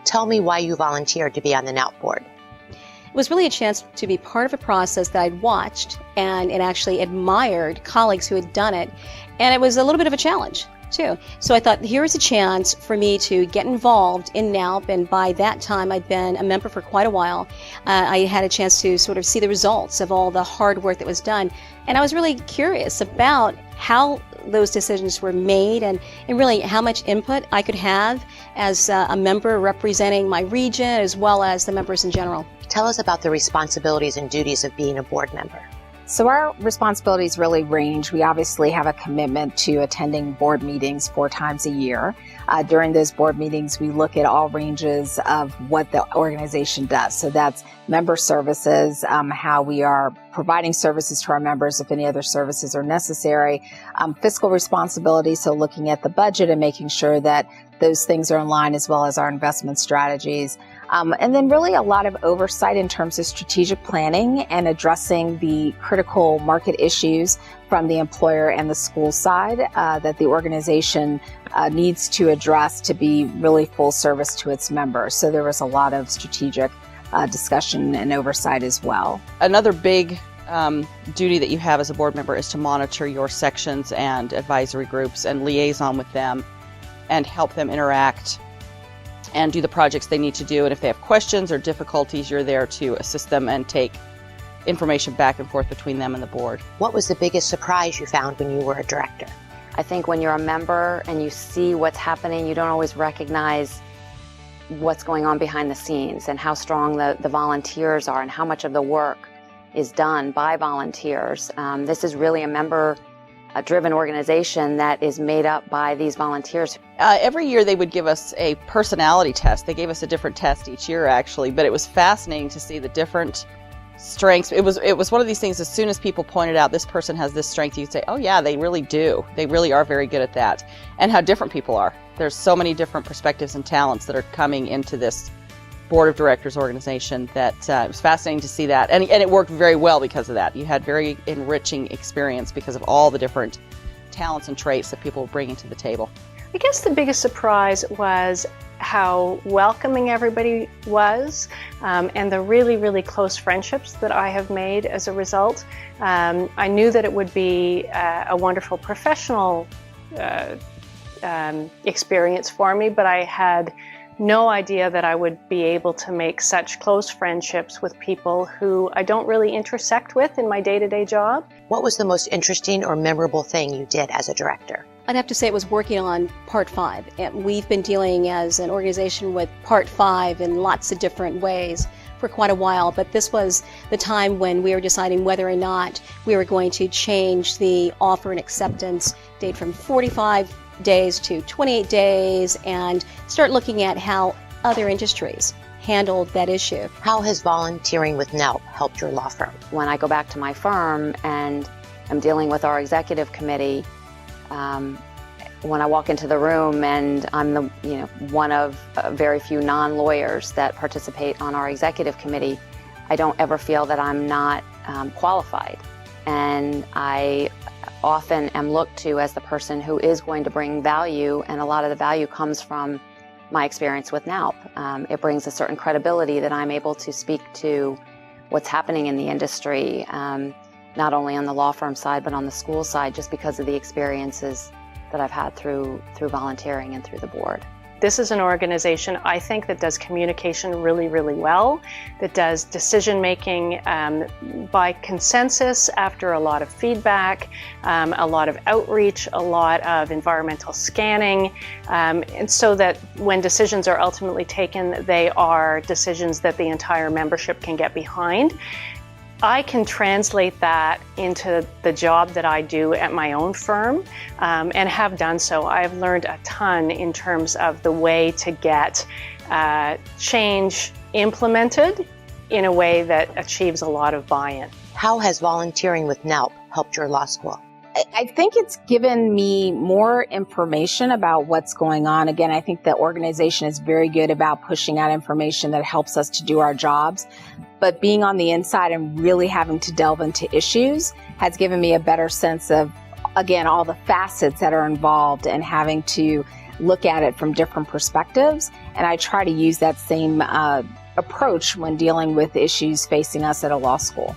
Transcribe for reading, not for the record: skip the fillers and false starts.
Tell me why you volunteered to be on the NALP board. It was really a chance to be part of a process that I'd watched and actually admired colleagues who had done it. And it was a little bit of a challenge, too. So I thought, here is a chance for me to get involved in NALP. And by that time, I'd been a member for quite a while. I had a chance to sort of see the results of all the hard work that was done. And I was really curious about how those decisions were made and really how much input I could have as a member representing my region as well as the members in general. Tell us about the responsibilities and duties of being a board member. So our responsibilities really range. We obviously have a commitment to attending board meetings 4 times a year. During those board meetings, we look at all ranges of what the organization does. So that's member services, how we are providing services to our members if any other services are necessary, fiscal responsibility, so looking at the budget and making sure that those things are in line, as well as our investment strategies. And then really a lot of oversight in terms of strategic planning and addressing the critical market issues from the employer and the school side that the organization needs to address to be really full service to its members. So there was a lot of strategic discussion and oversight as well. Another big duty that you have as a board member is to monitor your sections and advisory groups and liaison with them and help them interact and do the projects they need to do. And if they have questions or difficulties, you're there to assist them and take information back and forth between them and the board. What was the biggest surprise you found when you were a director? I think when you're a member and you see what's happening, you don't always recognize what's going on behind the scenes and how strong the volunteers are and how much of the work is done by volunteers. This is really a member-driven organization that is made up by these volunteers. Every year they would give us a personality test. They gave us a different test each year, actually, but it was fascinating to see the different strengths. It was one of these things, as soon as people pointed out this person has this strength, you'd say, oh yeah, they really do. They really are very good at that. And how different people are. There's so many different perspectives and talents that are coming into this board of directors organization that it was fascinating to see that. And it worked very well because of that. You had very enriching experience because of all the different talents and traits that people were bringing to the table. I guess the biggest surprise was how welcoming everybody was, and the really, really close friendships that I have made as a result. I knew that it would be a wonderful professional experience for me, but I had no idea that I would be able to make such close friendships with people who I don't really intersect with in my day-to-day job. What was the most interesting or memorable thing you did as a director? I'd have to say it was working on Part 5. And we've been dealing as an organization with Part 5 in lots of different ways for quite a while, but this was the time when we were deciding whether or not we were going to change the offer and acceptance date from 45 days to 28 days and start looking at how other industries handled that issue. How has volunteering with NALP helped your law firm? When I go back to my firm and I'm dealing with our executive committee, when I walk into the room and I'm one of very few non-lawyers that participate on our executive committee, I don't ever feel that I'm not qualified. And I often am looked to as the person who is going to bring value, and a lot of the value comes from my experience with NALP. It brings a certain credibility that I'm able to speak to what's happening in the industry, not only on the law firm side, but on the school side, just because of the experiences that I've had through volunteering and through the board. This is an organization, I think, that does communication really, really well, that does decision-making by consensus after a lot of feedback, a lot of outreach, a lot of environmental scanning, and so that when decisions are ultimately taken, they are decisions that the entire membership can get behind. I can translate that into the job that I do at my own firm, and have done so. I've learned a ton in terms of the way to get change implemented in a way that achieves a lot of buy-in. How has volunteering with NALP helped your law school? I think it's given me more information about what's going on. Again, I think the organization is very good about pushing out information that helps us to do our jobs. But being on the inside and really having to delve into issues has given me a better sense of again, all the facets that are involved and having to look at it from different perspectives. And I try to use that same approach when dealing with issues facing us at a law school.